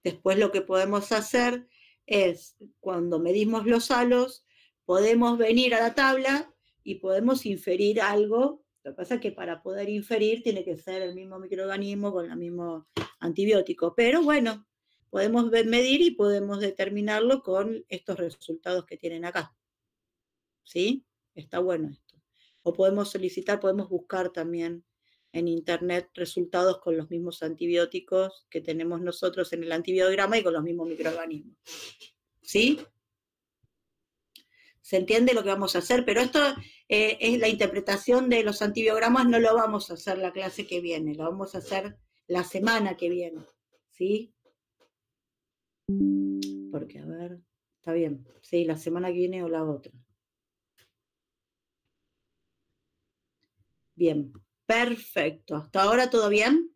Después lo que podemos hacer es, cuando medimos los halos, podemos venir a la tabla y podemos inferir algo. Lo que pasa es que para poder inferir tiene que ser el mismo microorganismo con el mismo antibiótico. Pero bueno, podemos medir y podemos determinarlo con estos resultados que tienen acá. ¿Sí? Está bueno esto. O podemos solicitar, podemos buscar también en internet resultados con los mismos antibióticos que tenemos nosotros en el antibiograma y con los mismos microorganismos. ¿Sí? ¿Se entiende lo que vamos a hacer? Pero esto es la interpretación de los antibiogramas, no lo vamos a hacer la clase que viene, lo vamos a hacer la semana que viene. ¿Sí? Porque, a ver, está bien. Sí, la semana que viene o la otra. Bien, perfecto. ¿Hasta ahora todo bien?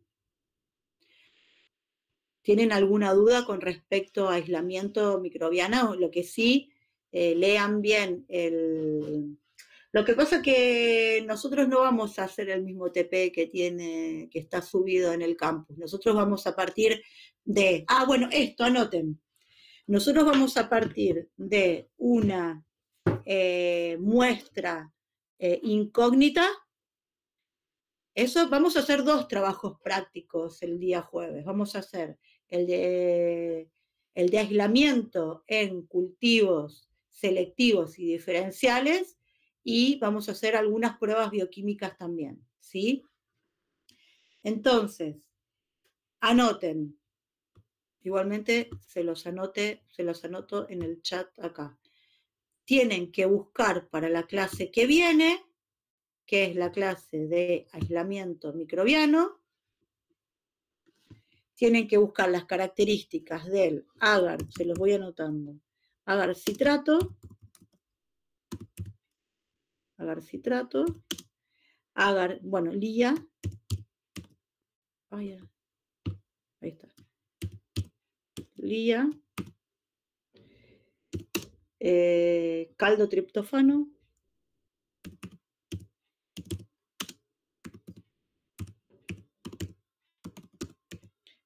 ¿Tienen alguna duda con respecto a aislamiento microbiano? Lo que sí, lean bien el... Lo que pasa es que nosotros no vamos a hacer el mismo TP que está subido en el campus. Nosotros vamos a partir de... Ah, bueno, esto, anoten. Nosotros vamos a partir de una muestra incógnita. Eso, vamos a hacer 2 trabajos prácticos el día jueves. Vamos a hacer el de aislamiento en cultivos selectivos y diferenciales y vamos a hacer algunas pruebas bioquímicas también, ¿sí? Entonces, anoten. Igualmente se los anoto en el chat acá. Tienen que buscar para la clase que viene, que es la clase de aislamiento microbiano, tienen que buscar las características del agar, se los voy anotando, agar citrato, agar, bueno, lía, ahí está, lía, caldo triptófano,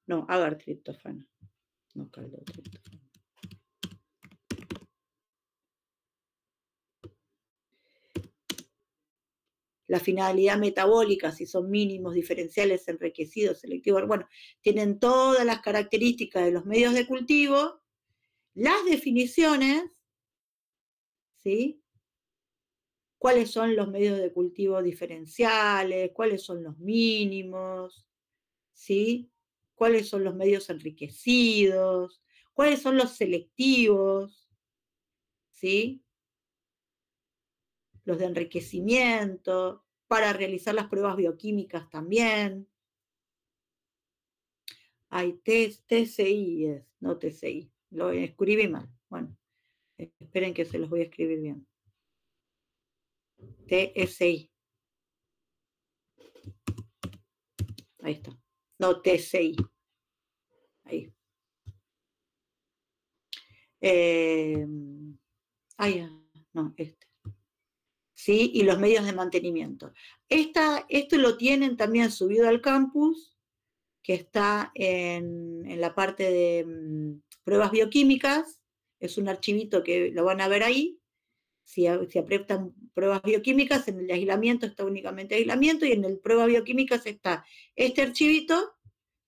no, agar triptófano, no caldo triptófano. La finalidad metabólica, si son mínimos, diferenciales, enriquecidos, selectivos, bueno, tienen todas las características de los medios de cultivo, las definiciones, ¿sí? ¿Cuáles son los medios de cultivo diferenciales? ¿Cuáles son los mínimos? ¿Sí? ¿Cuáles son los medios enriquecidos? ¿Cuáles son los selectivos? ¿Sí? Los de enriquecimiento, para realizar las pruebas bioquímicas también. Hay TCI, no TCI, lo escribí mal. Bueno, esperen que se los voy a escribir bien. TSI. Ahí está. No, TCI. Ahí. No, este. ¿Sí? Y los medios de mantenimiento. Esto lo tienen también subido al campus, que está en la parte de pruebas bioquímicas. Es un archivito que lo van a ver ahí. Si aprietan pruebas bioquímicas, en el aislamiento está únicamente aislamiento y en el pruebas bioquímicas está este archivito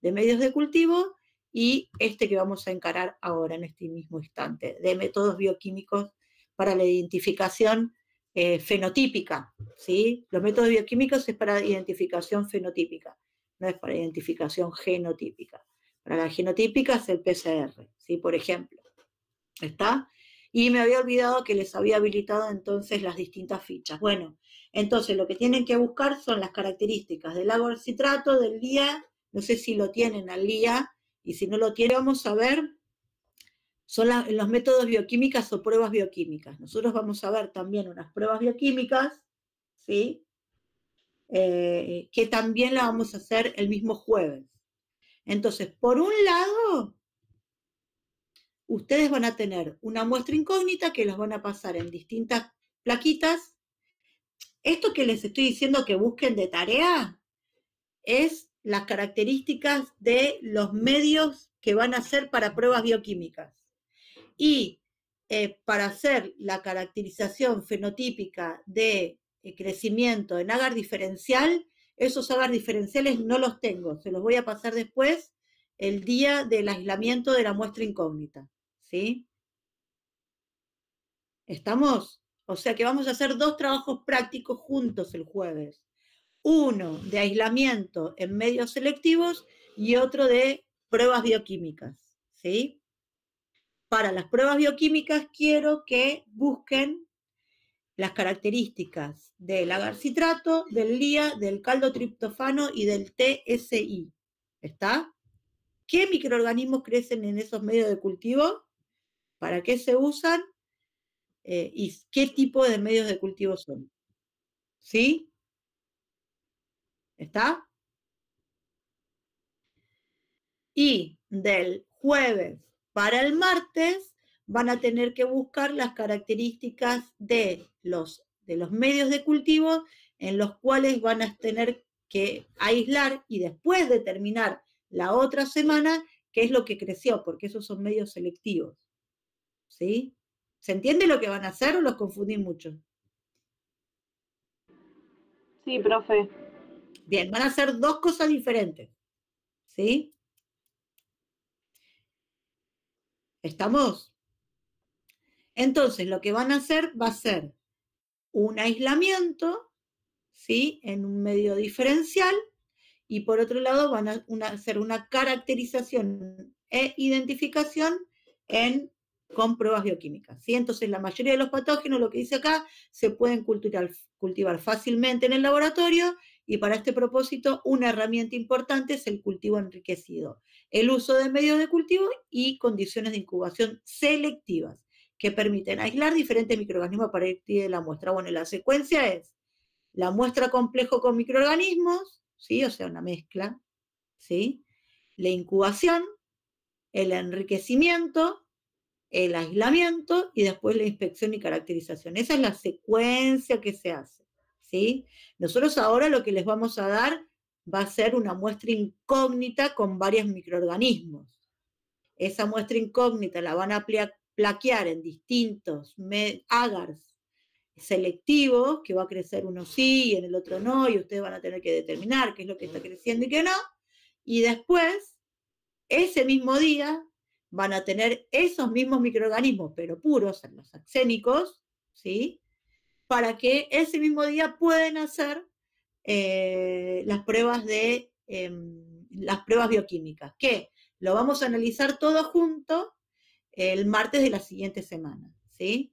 de medios de cultivo y este que vamos a encarar ahora en este mismo instante, de métodos bioquímicos para la identificación fenotípica, ¿sí? Los métodos bioquímicos es para identificación fenotípica, no es para identificación genotípica. Para la genotípica es el PCR, ¿sí? Por ejemplo. ¿Está? Y me había olvidado que les había habilitado entonces las distintas fichas. Bueno, entonces lo que tienen que buscar son las características del agar citrato, del LIA, no sé si lo tienen al LIA, y si no lo tienen, vamos a ver, son los métodos bioquímicas o pruebas bioquímicas. Nosotros vamos a ver también unas pruebas bioquímicas, ¿sí? Que también la vamos a hacer el mismo jueves. Entonces, por un lado, ustedes van a tener una muestra incógnita que los van a pasar en distintas plaquitas. Esto que les estoy diciendo que busquen de tarea es las características de los medios que van a ser para pruebas bioquímicas. Y para hacer la caracterización fenotípica de crecimiento en agar diferencial, esos agar diferenciales no los tengo, se los voy a pasar después el día del aislamiento de la muestra incógnita, ¿sí? ¿Estamos? O sea que vamos a hacer 2 trabajos prácticos juntos el jueves. Uno de aislamiento en medios selectivos y otro de pruebas bioquímicas, ¿sí? Para las pruebas bioquímicas quiero que busquen las características del agarcitrato, del LIA, del caldotriptofano y del TSI. ¿Está? ¿Qué microorganismos crecen en esos medios de cultivo? ¿Para qué se usan? ¿Y qué tipo de medios de cultivo son? ¿Sí? ¿Está? Y del jueves para el martes van a tener que buscar las características de los medios de cultivo en los cuales van a tener que aislar y después determinar la otra semana qué es lo que creció, porque esos son medios selectivos. ¿Sí? ¿Se entiende lo que van a hacer o los confundí mucho? Sí, profe. Bien, van a hacer 2 cosas diferentes. ¿Sí? ¿Estamos? Entonces, lo que van a hacer va a ser un aislamiento, ¿sí? En un medio diferencial, y por otro lado van a hacer una caracterización e identificación con pruebas bioquímicas, ¿sí? Entonces la mayoría de los patógenos, lo que dice acá, se pueden cultivar fácilmente en el laboratorio, y para este propósito una herramienta importante es el cultivo enriquecido, el uso de medios de cultivo y condiciones de incubación selectivas que permiten aislar diferentes microorganismos a partir de la muestra. Bueno, la secuencia es la muestra complejo con microorganismos, ¿sí? O sea, una mezcla, ¿sí? La incubación, el enriquecimiento, el aislamiento y después la inspección y caracterización. Esa es la secuencia que se hace, ¿sí? Nosotros ahora lo que les vamos a dar va a ser una muestra incógnita con varios microorganismos. Esa muestra incógnita la van a plaquear en distintos agars selectivos, que va a crecer uno sí y en el otro no, y ustedes van a tener que determinar qué es lo que está creciendo y qué no, y después, ese mismo día, van a tener esos mismos microorganismos, pero puros, los axénicos, ¿sí? Para que ese mismo día pueden hacer las pruebas las pruebas bioquímicas, que lo vamos a analizar todo junto el martes de la siguiente semana, ¿sí?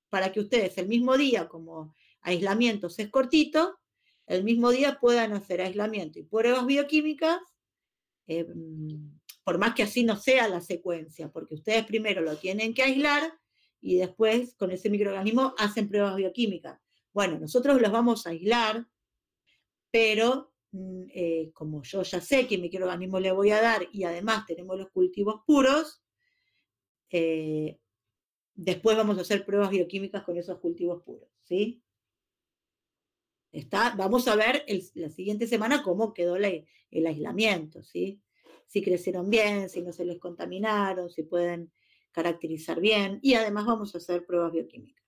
Para que ustedes el mismo día, como aislamientos es cortito, el mismo día puedan hacer aislamiento y pruebas bioquímicas, por más que así no sea la secuencia, porque ustedes primero lo tienen que aislar y después con ese microorganismo hacen pruebas bioquímicas. Bueno, nosotros los vamos a aislar, pero como yo ya sé qué microorganismo le voy a dar y además tenemos los cultivos puros, después vamos a hacer pruebas bioquímicas con esos cultivos puros, ¿sí? Vamos a ver la siguiente semana cómo quedó el aislamiento, ¿sí? Si crecieron bien, si no se les contaminaron, si pueden caracterizar bien, y además vamos a hacer pruebas bioquímicas.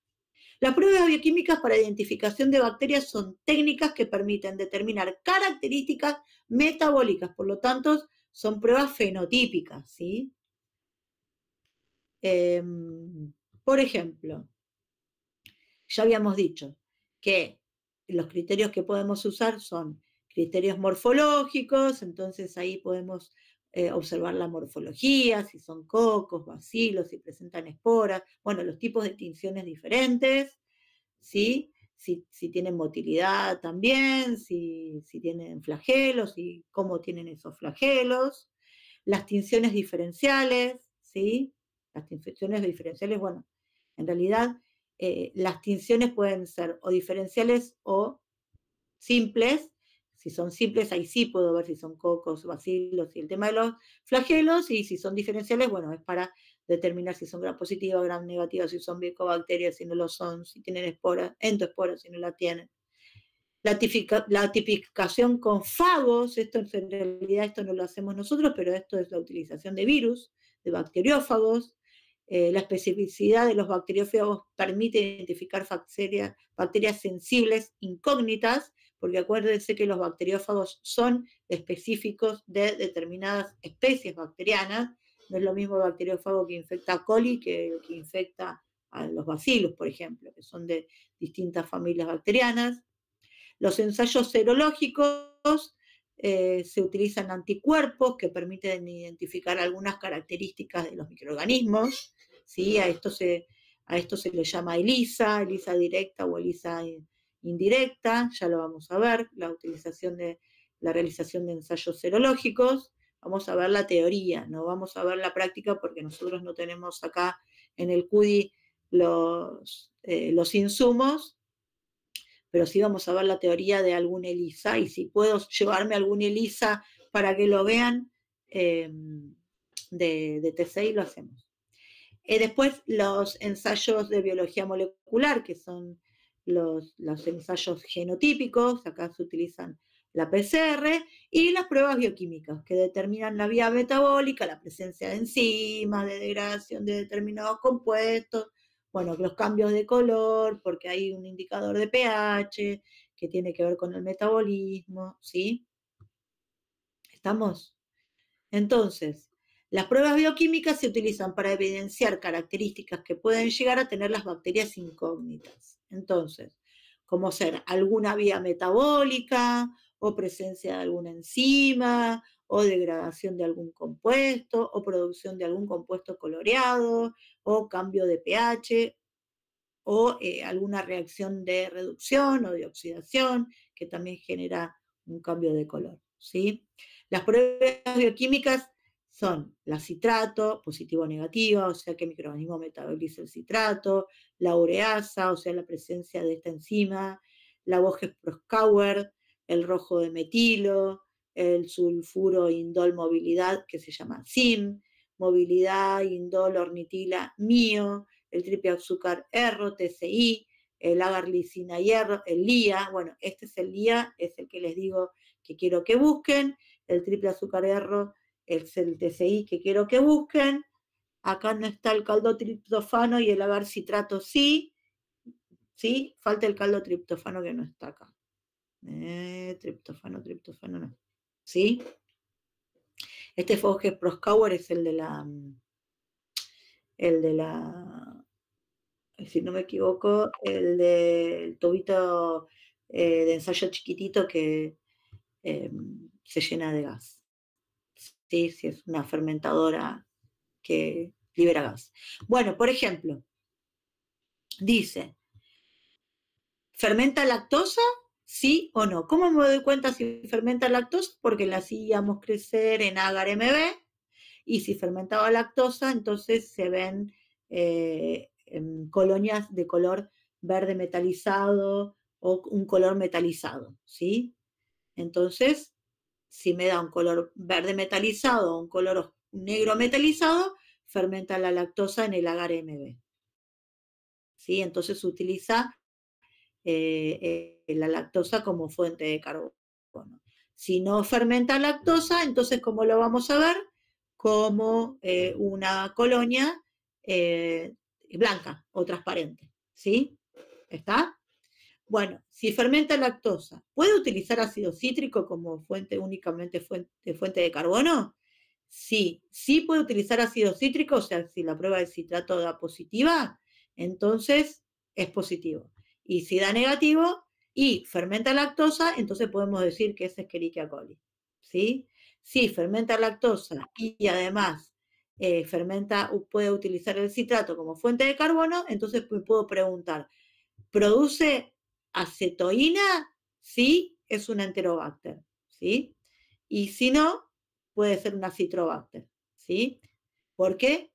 Las pruebas bioquímicas para identificación de bacterias son técnicas que permiten determinar características metabólicas, por lo tanto, son pruebas fenotípicas, ¿sí? Por ejemplo, ya habíamos dicho que los criterios que podemos usar son criterios morfológicos, entonces ahí podemos observar la morfología, si son cocos, bacilos, si presentan esporas, bueno, los tipos de tinciones diferentes, ¿sí? Si tienen motilidad también, si tienen flagelos y cómo tienen esos flagelos, las tinciones diferenciales, ¿sí? Las tinciones diferenciales, bueno, en realidad las tinciones pueden ser o diferenciales o simples. Si son simples, ahí sí puedo ver si son cocos, bacilos y el tema de los flagelos, y si son diferenciales, bueno, es para determinar si son gram positivas, gram negativas, si son bicobacterias, si no lo son, si tienen esporas, entoesporas, si no la tienen. La tipificación con fagos, en realidad esto no lo hacemos nosotros, pero esto es la utilización de virus, de bacteriófagos. La especificidad de los bacteriófagos permite identificar bacterias sensibles incógnitas, porque acuérdense que los bacteriófagos son específicos de determinadas especies bacterianas. No es lo mismo el bacteriófago que infecta a coli que infecta a los bacilos, por ejemplo, que son de distintas familias bacterianas. Los ensayos serológicos se utilizan anticuerpos que permiten identificar algunas características de los microorganismos, ¿sí? A esto se le llama ELISA directa o ELISA indirecta, ya lo vamos a ver, la realización de ensayos serológicos. Vamos a ver la teoría, no vamos a ver la práctica porque nosotros no tenemos acá en el CUDI los insumos, pero sí vamos a ver la teoría de algún ELISA, y si puedo llevarme algún ELISA para que lo vean de TCI, lo hacemos. Después los ensayos de biología molecular, que son los ensayos genotípicos, acá se utilizan la PCR, y las pruebas bioquímicas, que determinan la vía metabólica, la presencia de enzimas, de degradación de determinados compuestos, bueno, los cambios de color, porque hay un indicador de pH que tiene que ver con el metabolismo, ¿sí? ¿Estamos? Entonces, las pruebas bioquímicas se utilizan para evidenciar características que pueden llegar a tener las bacterias incógnitas. Entonces, como ser alguna vía metabólica, o presencia de alguna enzima, o degradación de algún compuesto, o producción de algún compuesto coloreado, o cambio de pH, o alguna reacción de reducción o de oxidación, que también genera un cambio de color, ¿sí? Las pruebas bioquímicas son la citrato, positivo o negativa, o sea que el microorganismo metaboliza el citrato, la ureasa, o sea la presencia de esta enzima, la Voges-Proskauer, el rojo de metilo, el sulfuro indol movilidad, que se llama SIM, movilidad indol ornitila mio, el triple azúcar hierro, TCI, el agarlicina hierro, el LIA, bueno, este es el LIA, es el que les digo que quiero que busquen, el triple azúcar hierro es el TCI que quiero que busquen. Acá no está el caldotriptofano y el agarcitrato sí, ¿sí? Falta el caldotriptofano que no está acá. Triptofano no. ¿Sí? Este Voges-Proskauer es el de la, si no me equivoco, el del tubito de ensayo chiquitito que se llena de gas. Sí, sí, es una fermentadora que libera gas. Bueno, por ejemplo, dice, ¿fermenta lactosa? ¿Sí o no? ¿Cómo me doy cuenta si fermenta lactosa? Porque la hacíamos crecer en agar MB, y si fermentaba lactosa, entonces se ven colonias de color verde metalizado o un color metalizado, ¿sí? Entonces, si me da un color verde metalizado o un color negro metalizado, fermenta la lactosa en el agar MB. ¿Sí? Entonces se utiliza la lactosa como fuente de carbono. Si no fermenta lactosa, entonces, ¿cómo lo vamos a ver? Como una colonia blanca o transparente. ¿Sí? ¿Está? Bueno, si fermenta lactosa, ¿puede utilizar ácido cítrico como únicamente fuente de carbono? Sí, sí puede utilizar ácido cítrico, o sea, si la prueba de citrato da positiva, entonces es positivo. Y si da negativo y fermenta lactosa, entonces podemos decir que es Escherichia coli. ¿Sí? Si fermenta lactosa y además puede utilizar el citrato como fuente de carbono, entonces me puedo preguntar, ¿produce acetoína? Sí, es un enterobacter, ¿sí? Y si no, puede ser una citrobacter, ¿sí? ¿Por qué?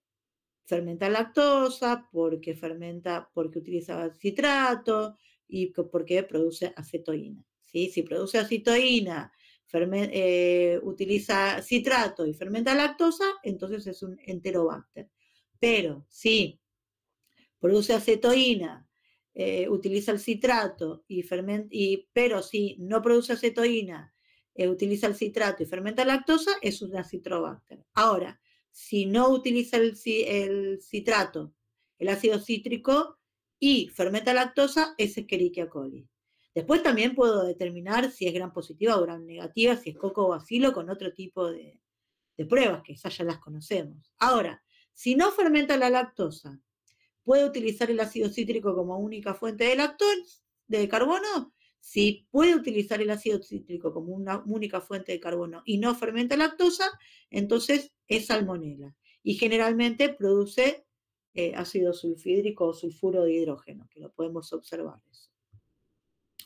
Fermenta lactosa, porque utiliza citrato y porque produce acetoína, ¿sí? Si produce acetoína, utiliza citrato y fermenta lactosa, entonces es un enterobacter. Pero si produce acetoína, utiliza el citrato, pero si no produce acetoína, utiliza el citrato y fermenta lactosa, es una Citrobacter. Ahora, si no utiliza el citrato, el ácido cítrico y fermenta lactosa, es Escherichia coli. Después también puedo determinar si es gram positiva o gram negativa, si es coco o bacilo, con otro tipo de pruebas, que esas ya las conocemos. Ahora, si no fermenta la lactosa, ¿puede utilizar el ácido cítrico como única fuente de carbono? Si puede utilizar el ácido cítrico como una única fuente de carbono y no fermenta lactosa, entonces es salmonela. Y generalmente produce ácido sulfídrico o sulfuro de hidrógeno, que lo podemos observar eso,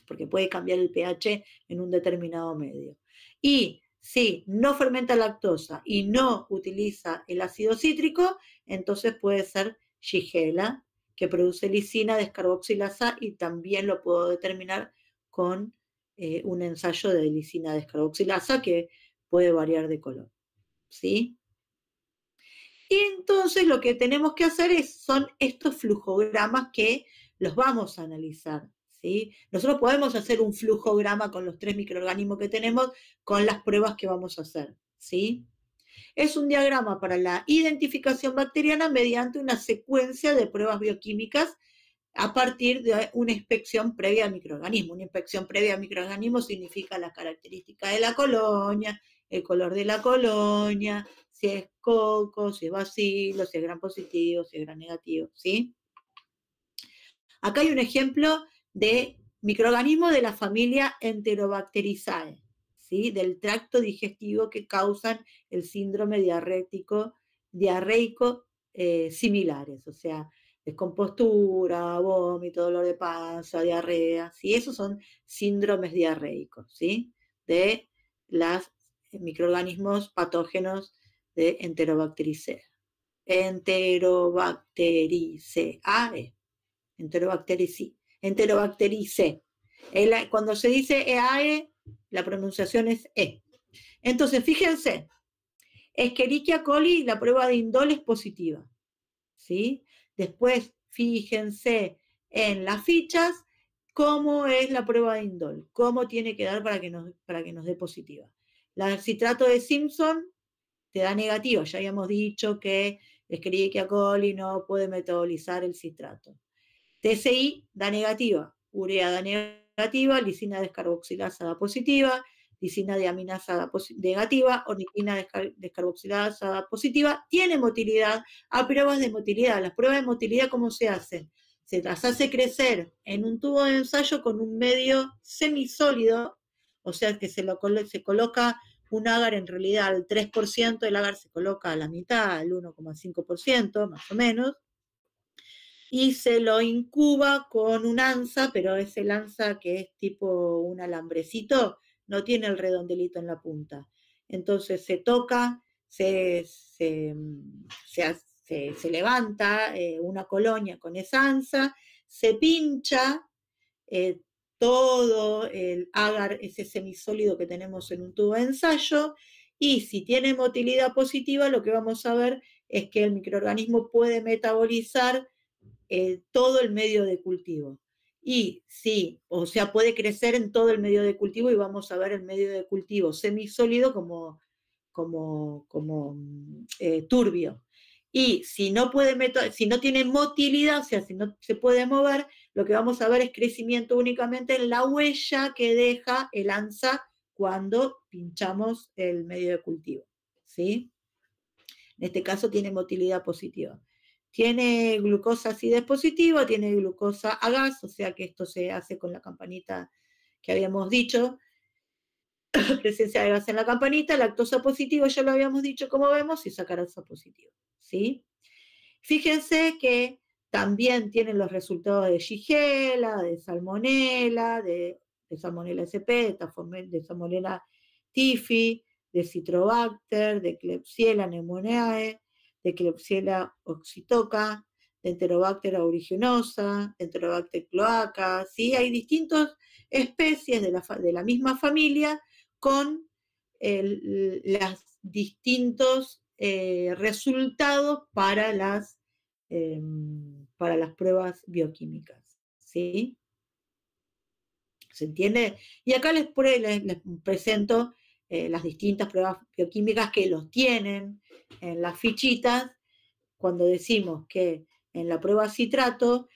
porque puede cambiar el pH en un determinado medio. Y si no fermenta lactosa y no utiliza el ácido cítrico, entonces puede ser Shigella, que produce lisina descarboxilasa, y también lo puedo determinar con un ensayo de lisina descarboxilasa que puede variar de color. ¿Sí? Y entonces lo que tenemos que hacer son estos flujogramas que los vamos a analizar. ¿Sí? Nosotros podemos hacer un flujograma con los 3 microorganismos que tenemos con las pruebas que vamos a hacer. ¿Sí? Es un diagrama para la identificación bacteriana mediante una secuencia de pruebas bioquímicas a partir de una inspección previa al microorganismo. Una inspección previa al microorganismo significa las características de la colonia, el color de la colonia, si es coco, si es bacilo, si es gram positivo, si es gram negativo, ¿sí? Acá hay un ejemplo de microorganismos de la familia Enterobacteriaceae, ¿sí? Del tracto digestivo, que causan el síndrome diarreico similares, o sea, descompostura, vómito, dolor de panza, diarrea, ¿sí? Esos son síndromes diarreicos, ¿sí? De los microorganismos patógenos de Enterobacteriaceae. Enterobacteriaceae. Enterobacteriaceae. Cuando se dice EAE, la pronunciación es E. Entonces, fíjense, Escherichia coli, la prueba de indol es positiva, ¿sí? Después, fíjense en las fichas cómo es la prueba de indol, cómo tiene que dar para que nos dé positiva. El citrato de Simpson te da negativa, ya habíamos dicho que Escherichia coli no puede metabolizar el citrato. TSI da negativa, urea da negativa, lisina descarboxilasa da positiva, lisina deaminasa da negativa, ornitina descarboxilasa da positiva. Tiene motilidad. A pruebas de motilidad. Las pruebas de motilidad, ¿cómo se hacen? Se las hace crecer en un tubo de ensayo con un medio semisólido, o sea que se coloca un agar, en realidad al 3% del agar se coloca a la mitad, al 1,5% más o menos, y se lo incuba con un anza, pero ese lanza que es tipo un alambrecito, no tiene el redondelito en la punta. Entonces se toca, se levanta una colonia con esa anza, se pincha todo el agar, ese semisólido que tenemos en un tubo de ensayo, y si tiene motilidad positiva, lo que vamos a ver es que el microorganismo puede metabolizar todo el medio de cultivo. Y sí, o sea, puede crecer en todo el medio de cultivo, y vamos a ver el medio de cultivo semisólido como turbio. Y si no tiene motilidad, o sea, si no se puede mover, lo que vamos a ver es crecimiento únicamente en la huella que deja el anza cuando pinchamos el medio de cultivo, ¿sí? En este caso tiene motilidad positiva. Tiene glucosa acidez positiva, tiene glucosa a gas, o sea que esto se hace con la campanita que habíamos dicho, presencia de gas en la campanita. Lactosa positiva, ya lo habíamos dicho, como vemos, y sacarosa positiva, ¿sí? Fíjense que también tienen los resultados de Shigella, de Salmonella, de Salmonella sp, de Salmonella typhi, de Citrobacter, de Klebsiella pneumoniae, de Klebsiella oxytoca, de Enterobacter aeruginosa, de Enterobacter cloaca, ¿sí? Hay distintas especies de la misma familia con los distintos resultados para las pruebas bioquímicas, ¿sí? ¿sí? ¿Se entiende? Y acá les presento las distintas pruebas bioquímicas que los tienen en las fichitas cuando decimos que en la prueba citrato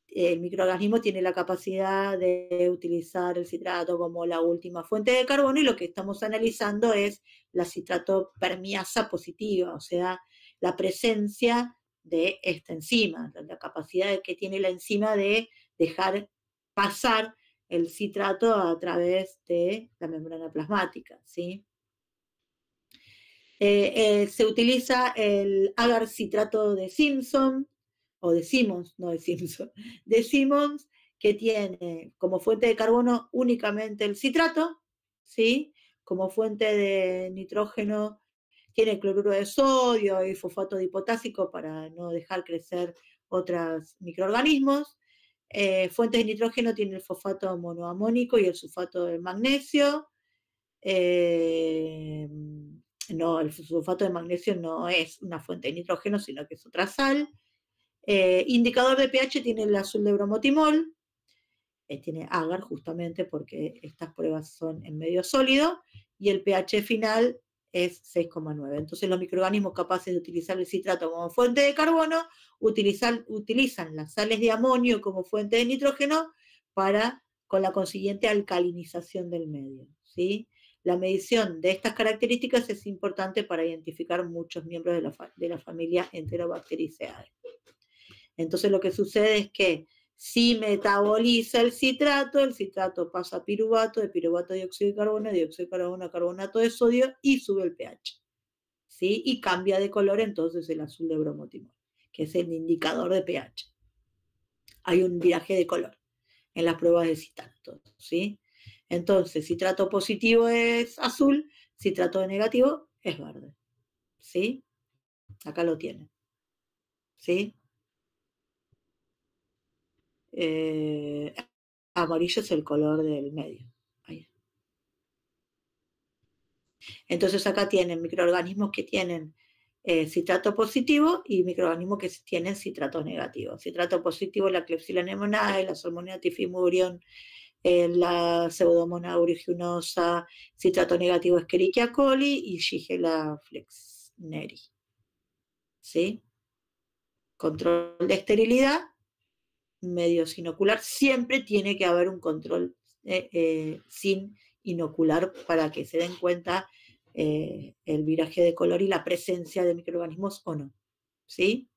el microorganismo tiene la capacidad de utilizar el citrato como la última fuente de carbono y lo que estamos analizando es la citrato permeasa positiva, o sea, la presencia de esta enzima, la capacidad que tiene la enzima de dejar pasar el citrato a través de la membrana plasmática, ¿sí? Se utiliza el agar citrato de Simpson, o de Simmons, no de Simpson, de Simmons, que tiene como fuente de carbono únicamente el citrato, ¿sí? Como fuente de nitrógeno tiene cloruro de sodio y fosfato dipotásico para no dejar crecer otros microorganismos. Fuentes de nitrógeno tiene el fosfato monoamónico y el sulfato de magnesio. No, el sulfato de magnesio no es una fuente de nitrógeno, sino que es otra sal. Indicador de pH tiene el azul de bromotimol, tiene agar justamente porque estas pruebas son en medio sólido, y el pH final es 6,9. Entonces los microorganismos capaces de utilizar el citrato como fuente de carbono utilizan las sales de amonio como fuente de nitrógeno con la consiguiente alcalinización del medio, ¿sí? La medición de estas características es importante para identificar muchos miembros de la familia Enterobacteriaceae. Entonces lo que sucede es que si metaboliza el citrato pasa a piruvato, de piruvato a dióxido de carbono a carbonato de sodio y sube el pH, ¿sí? Y cambia de color entonces el azul de bromotimol, que es el indicador de pH. Hay un viraje de color en las pruebas de citrato, ¿sí? Entonces, citrato positivo es azul, citrato negativo es verde, ¿sí? Acá lo tienen, ¿sí? Amarillo es el color del medio. Ahí. Entonces acá tienen microorganismos que tienen citrato positivo y microorganismos que tienen citrato negativo. Citrato positivo, la Klebsiella pneumoniae, la Salmonella typhimurion, la Pseudomonas aeruginosa, citrato negativo Escherichia coli y Shigella flexneri. ¿Sí? Control de esterilidad, medio sin inocular. Siempre tiene que haber un control sin inocular para que se den cuenta el viraje de color y la presencia de microorganismos o no. ¿Sí?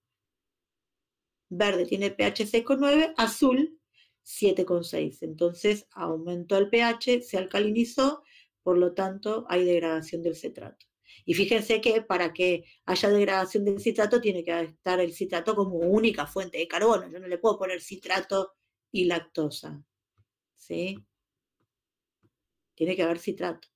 Verde tiene pH 6,9, azul 7,6. Entonces aumentó el pH, se alcalinizó, por lo tanto hay degradación del citrato. Y fíjense que para que haya degradación del citrato tiene que estar el citrato como única fuente de carbono. Yo no le puedo poner citrato y lactosa, ¿sí? Tiene que haber citrato.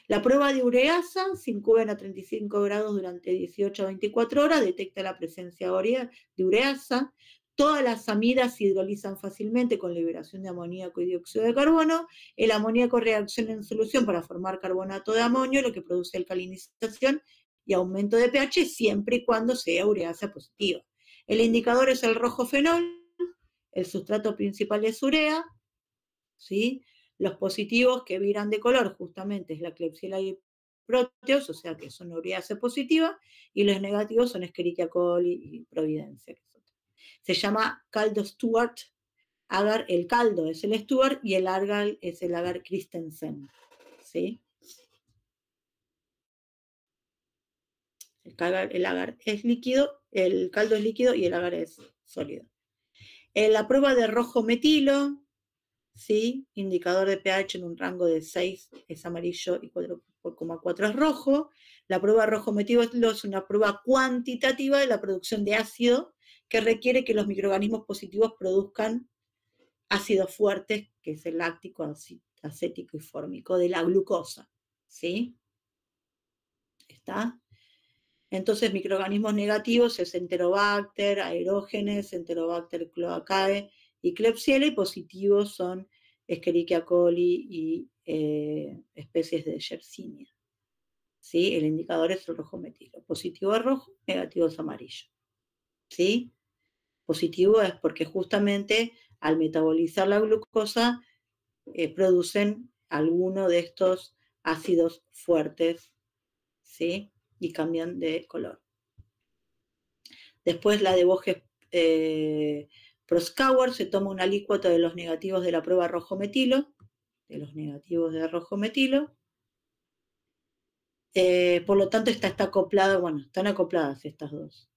La prueba de ureasa se incuben a 35 grados durante 18 a 24 horas, detecta la presencia de ureasa. Todas las amidas se hidrolizan fácilmente con liberación de amoníaco y dióxido de carbono. El amoníaco reacciona en solución para formar carbonato de amonio, lo que produce alcalinización y aumento de pH siempre y cuando sea ureasa positiva. El indicador es el rojo fenol, el sustrato principal es urea, ¿sí? Los positivos que viran de color justamente es la Klebsiella y Proteus, o sea que son ureasa positiva, y los negativos son Escherichia coli y Providencia. Se llama caldo Stuart, agar, el caldo es el Stuart y el agar es el agar Christensen, ¿sí? El agar es líquido, el caldo es líquido y el agar es sólido. En la prueba de rojo metilo, ¿sí? Indicador de pH en un rango de 6 es amarillo y 4,4 es rojo. La prueba rojo metilo es una prueba cuantitativa de la producción de ácido que requiere que los microorganismos positivos produzcan ácidos fuertes, que es el láctico, acético y fórmico de la glucosa, ¿sí? ¿Está? Entonces, microorganismos negativos es Enterobacter, Aerógenes, Enterobacter cloacae y Klebsiella, y positivos son Escherichia coli y especies de Yersinia. ¿Sí? El indicador es el rojo metilo. Positivo es rojo, negativo es amarillo. ¿Sí? Positivo es porque justamente al metabolizar la glucosa producen alguno de estos ácidos fuertes, ¿sí? Y cambian de color. Después la de Boges-Proskauer se toma una alícuota de los negativos de la prueba rojo-metilo, por lo tanto esta está acoplada, bueno, están acopladas estas dos.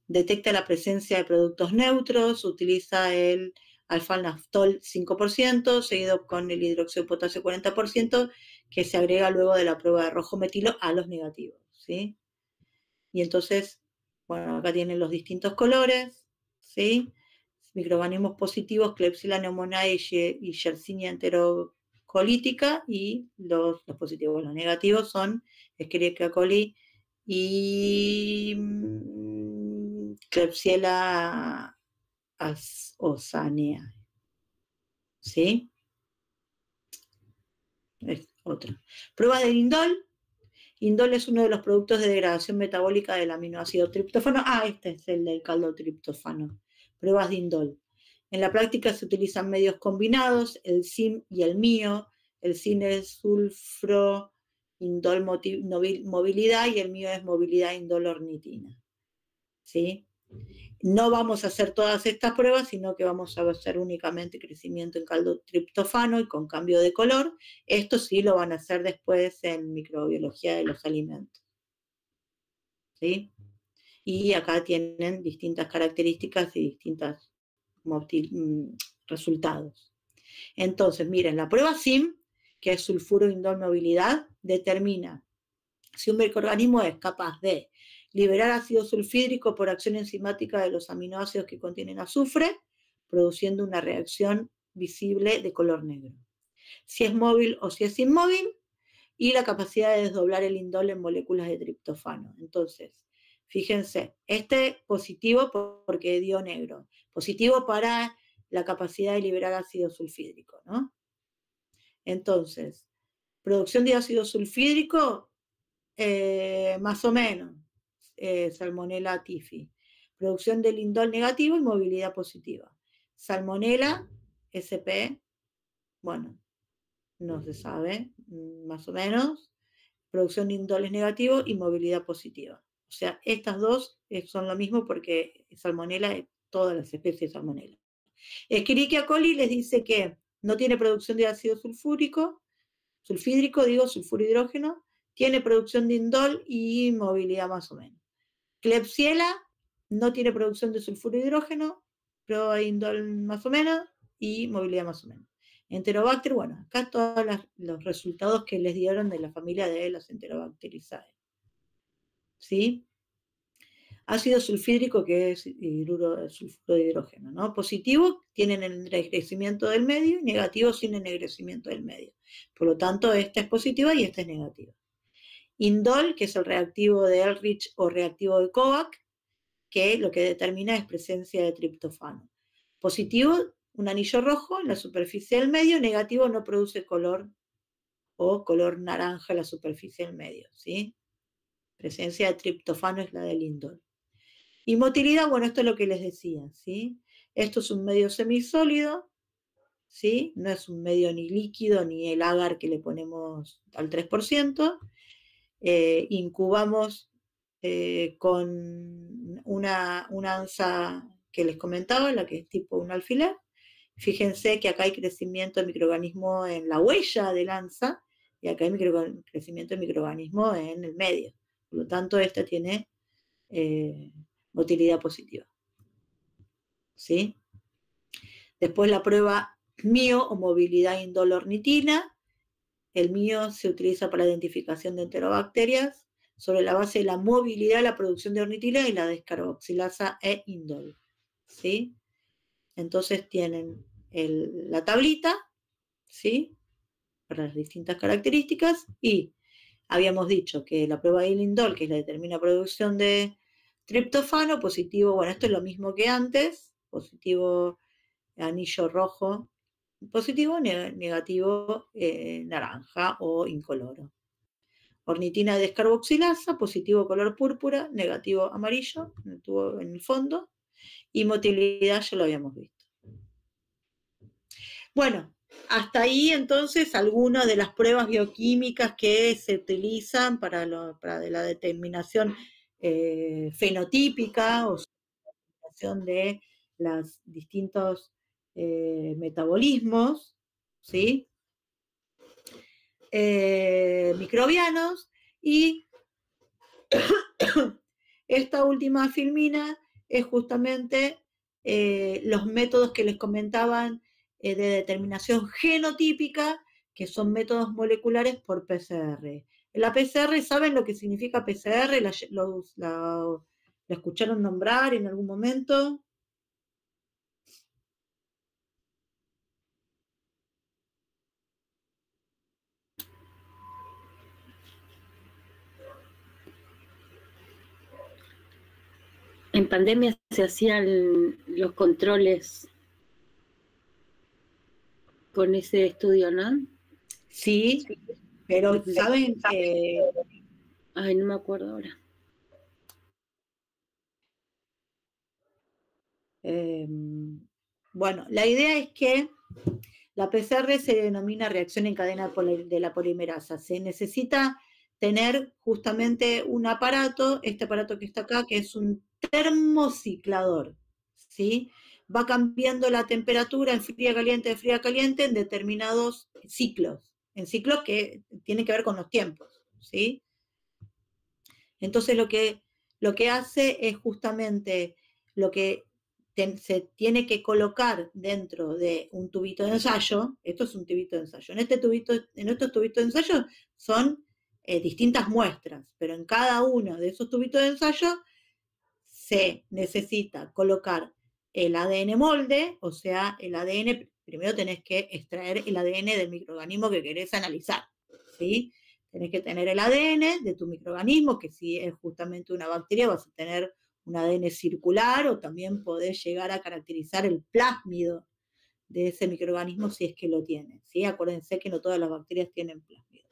Detecta la presencia de productos neutros, utiliza el alfa-naftol 5%, seguido con el hidróxido de potasio 40%, que se agrega luego de la prueba de rojo-metilo a los negativos, ¿sí? Y entonces, bueno, acá tienen los distintos colores, ¿sí? Microorganismos positivos, Klebsiella pneumoniae y Yersinia enterocolítica, y los positivos. Los negativos son Escherichia coli y Klebsiella osaneae, ¿sí? Es otra. Prueba del indol. Indol es uno de los productos de degradación metabólica del aminoácido triptófano. Este es el del caldotriptófano. Pruebas de indol. En la práctica se utilizan medios combinados, el SIM y el MIO. El SIM es sulfro indol movilidad y el MIO es movilidad indol ornitina, ¿sí? No vamos a hacer todas estas pruebas, sino que vamos a hacer únicamente crecimiento en caldotriptófano y con cambio de color. Esto sí lo van a hacer después en microbiología de los alimentos, ¿sí? Y acá tienen distintas características y distintos resultados. Entonces, miren, la prueba SIM, que es sulfuro indol movilidad, determina si un microorganismo es capaz de liberar ácido sulfídrico por acción enzimática de los aminoácidos que contienen azufre, produciendo una reacción visible de color negro. Si es móvil o si es inmóvil, y la capacidad de desdoblar el indol en moléculas de triptófano. Entonces, fíjense, positivo porque dio negro, positivo para la capacidad de liberar ácido sulfídrico, ¿no? Entonces, producción de ácido sulfídrico, más o menos, Salmonella typhi. Producción del indol negativo y movilidad positiva. Salmonella, SP, bueno, no se sabe, más o menos. Producción de indoles negativo y movilidad positiva. O sea, estas dos son lo mismo porque Salmonella es todas las especies de Salmonella. Escherichia coli les dice que no tiene producción de ácido sulfúrico, sulfuro hidrógeno, tiene producción de indol y movilidad más o menos. Klebsiella no tiene producción de sulfuro hidrógeno, pero indol más o menos y movilidad más o menos. Enterobacter, bueno, acá todos los resultados que les dieron de la familia de las Enterobacteriaceae, ¿sí? Ácido sulfídrico, que es sulfuro de hidrógeno, ¿no? Positivo, tienen el ennegrecimiento del medio, y negativo sin ennegrecimiento del medio. Por lo tanto, esta es positiva y esta es negativa. Indol, que es el reactivo de Ehrlich o reactivo de Kovac, que lo que determina es presencia de triptófano. Positivo, un anillo rojo en la superficie del medio, negativo no produce color o color naranja en la superficie del medio, ¿sí? Presencia de triptófano es la del indol. Y motilidad, bueno, esto es lo que les decía, ¿sí? Esto es un medio semisólido, ¿sí? No es un medio ni líquido ni el agar que le ponemos al 3%. Incubamos con una ansa que les comentaba, la que es tipo un alfiler. Fíjense que acá hay crecimiento de microorganismo en la huella del ansa y acá hay crecimiento de microorganismo en el medio. Por lo tanto, esta tiene motilidad positiva, ¿sí? Después la prueba MIO o movilidad indol-ornitina. El MIO se utiliza para la identificación de enterobacterias sobre la base de la movilidad, la producción de ornitina y la descarboxilasa e indol, ¿sí? Entonces tienen la tablita, ¿sí? Para las distintas características, y habíamos dicho que la prueba del indol, que es la determina producción de triptófano, positivo, bueno, esto es lo mismo que antes, positivo anillo rojo, positivo, negativo naranja o incoloro. ornitina descarboxilasa, positivo color púrpura, negativo amarillo, en el fondo, y motilidad ya lo habíamos visto. Bueno, hasta ahí entonces algunas de las pruebas bioquímicas que se utilizan para la determinación fenotípica o determinación de los distintos metabolismos, ¿sí? Microbianos, y esta última filmina es justamente los métodos que les comentaban de determinación genotípica, que son métodos moleculares por PCR. La PCR, ¿saben lo que significa PCR? ¿La escucharon nombrar en algún momento? En pandemia se hacían los controles con ese estudio, ¿no? Sí, pero ¿saben? Ay, no me acuerdo ahora. Bueno, la idea es que la PCR se denomina reacción en cadena de la polimerasa. Se necesita tener justamente un aparato, este aparato que está acá, que es un termociclador, ¿sí? Va cambiando la temperatura en fría caliente en determinados ciclos, en ciclos que tienen que ver con los tiempos, ¿sí? Entonces lo que hace es justamente lo que se tiene que colocar dentro de un tubito de ensayo. Esto es un tubito de ensayo. En estos tubitos de ensayo son distintas muestras, pero en cada uno de esos tubitos de ensayo se necesita colocar el ADN molde, o sea, el ADN, primero tenés que extraer el ADN del microorganismo que querés analizar, ¿sí? Tenés que tener el ADN de tu microorganismo, que si es justamente una bacteria vas a tener un ADN circular, o también podés llegar a caracterizar el plásmido de ese microorganismo si es que lo tiene, ¿sí? Acuérdense que no todas las bacterias tienen plásmido.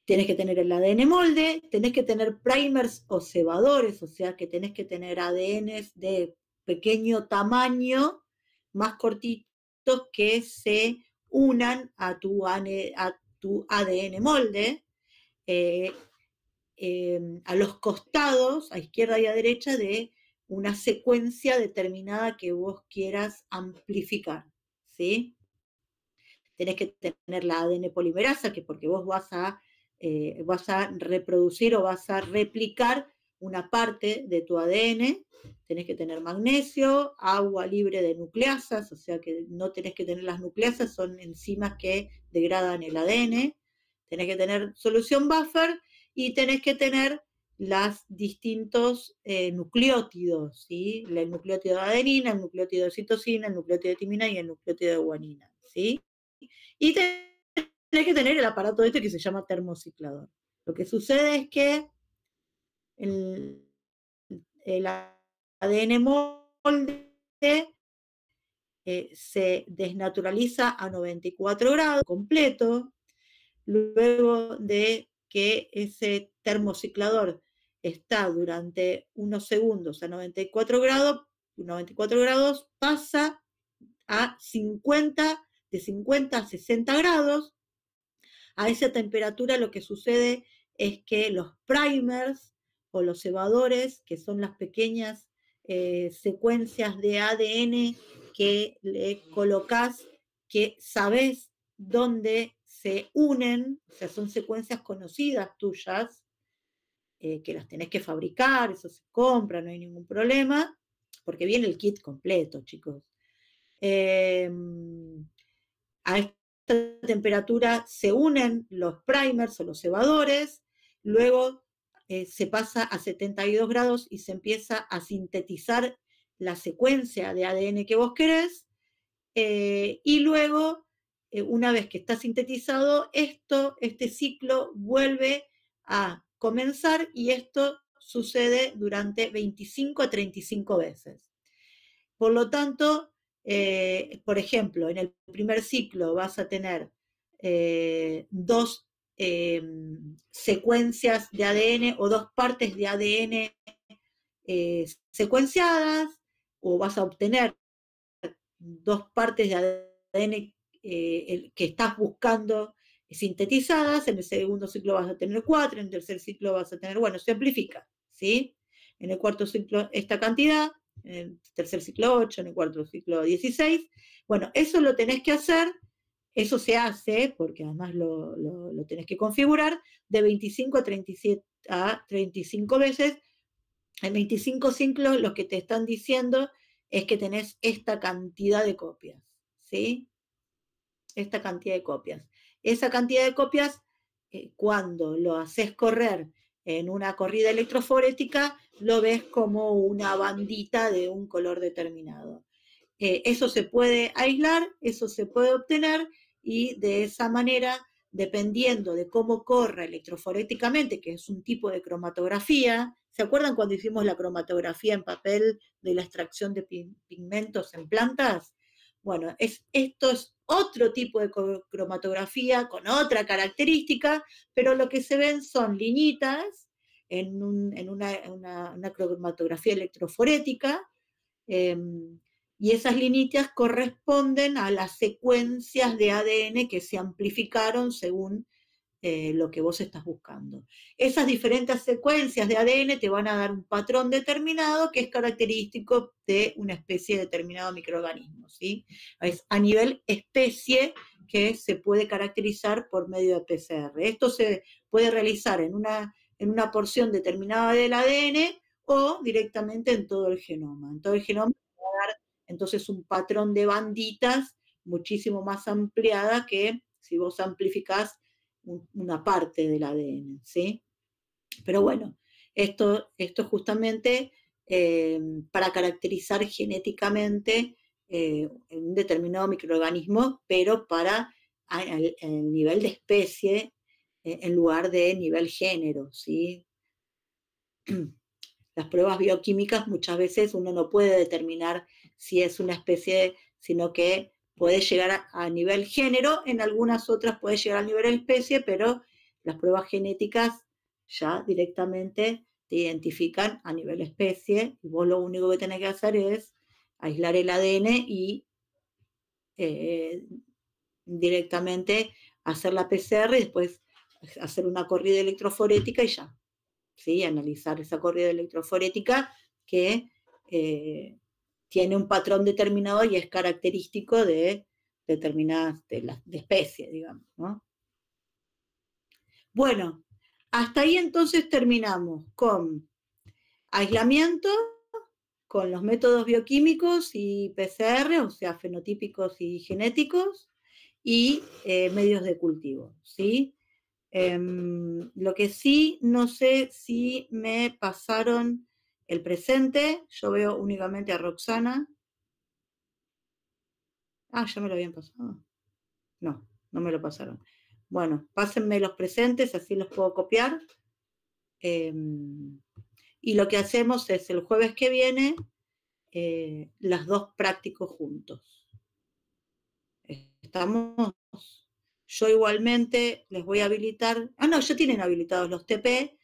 Tenés que tener el ADN molde, tenés que tener primers o cebadores, o sea que tenés que tener ADNs de pequeño tamaño, más cortitos, que se unan a tu ADN molde, a los costados, a izquierda y a derecha, de una secuencia determinada que vos quieras amplificar, ¿sí? Tenés que tener la ADN polimerasa, que porque vos vas a reproducir o vas a replicar una parte de tu ADN. Tenés que tener magnesio, agua libre de nucleasas, o sea que no tenés que tener las nucleasas, son enzimas que degradan el ADN. Tenés que tener solución buffer y tenés que tener los distintos nucleótidos, ¿sí? El nucleótido de adenina, el nucleótido de citosina, el nucleótido de timina y el nucleótido de guanina, ¿sí? Y tenés que tener el aparato este que se llama termociclador. Lo que sucede es que el ADN molde se desnaturaliza a 94 grados completo, luego de que ese termociclador está durante unos segundos a 94 grados, pasa a 50, de 50 a 60 grados. A esa temperatura lo que sucede es que los primers o los cebadores, que son las pequeñas secuencias de ADN que le colocas, que sabes dónde se unen, o sea, son secuencias conocidas tuyas, que las tenés que fabricar, eso se compra, no hay ningún problema, porque viene el kit completo, chicos. A esta temperatura se unen los primers o los cebadores, luego se pasa a 72 grados y se empieza a sintetizar la secuencia de ADN que vos querés, y luego, una vez que está sintetizado, este ciclo vuelve a comenzar, y esto sucede durante 25 a 35 veces. Por lo tanto, por ejemplo, en el primer ciclo vas a tener 2 secuencias de ADN o 2 partes de ADN secuenciadas, o vas a obtener 2 partes de ADN que estás buscando sintetizadas. En el segundo ciclo vas a tener 4, en el tercer ciclo vas a tener, bueno, se amplifica, ¿sí? En el cuarto ciclo esta cantidad, en el tercer ciclo 8, en el cuarto ciclo 16. Bueno, eso lo tenés que hacer, eso se hace, porque además lo tenés que configurar, de 25 a 35 veces. En 25 ciclos lo que te están diciendo es que tenés esta cantidad de copias, ¿sí? Esta cantidad de copias. Esa cantidad de copias, cuando lo haces correr en una corrida electroforética, lo ves como una bandita de un color determinado. Eso se puede aislar, eso se puede obtener, y de esa manera, dependiendo de cómo corra electroforéticamente, que es un tipo de cromatografía. ¿Se acuerdan cuando hicimos la cromatografía en papel de la extracción de pigmentos en plantas? Bueno, esto es otro tipo de cromatografía con otra característica, pero lo que se ven son liñitas en una cromatografía electroforética, y esas liñitas corresponden a las secuencias de ADN que se amplificaron según lo que vos estás buscando. Esas diferentes secuencias de ADN te van a dar un patrón determinado que es característico de una especie determinada de microorganismo, ¿sí? Es a nivel especie que se puede caracterizar por medio de PCR. Esto se puede realizar en una porción determinada del ADN o directamente en todo el genoma. En todo el genoma va a dar entonces un patrón de banditas muchísimo más ampliada que si vos amplificás una parte del ADN, ¿sí? Pero bueno, esto justamente para caracterizar genéticamente un determinado microorganismo, pero para el nivel de especie en lugar de nivel género, ¿sí? Las pruebas bioquímicas muchas veces uno no puede determinar si es una especie, sino que puede llegar a nivel género, en algunas otras puede llegar a nivel especie, pero las pruebas genéticas ya directamente te identifican a nivel especie, y vos lo único que tenés que hacer es aislar el ADN y directamente hacer la PCR y después hacer una corrida electroforética y ya, ¿sí? Analizar esa corrida electroforética que tiene un patrón determinado y es característico de determinadas de especies, digamos, ¿no? Bueno, hasta ahí entonces terminamos con aislamiento, con los métodos bioquímicos y PCR, o sea, fenotípicos y genéticos, y medios de cultivo, ¿sí? Lo que sí, no sé si me pasaron el presente. Yo veo únicamente a Roxana. Ah, ya me lo habían pasado. No, no me lo pasaron. Bueno, pásenme los presentes, así los puedo copiar. Y lo que hacemos es el jueves que viene, las dos prácticos juntos. ¿Estamos? Yo igualmente les voy a habilitar. Ah, no, ya tienen habilitados los TP.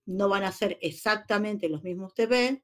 No van a ser exactamente los mismos TP.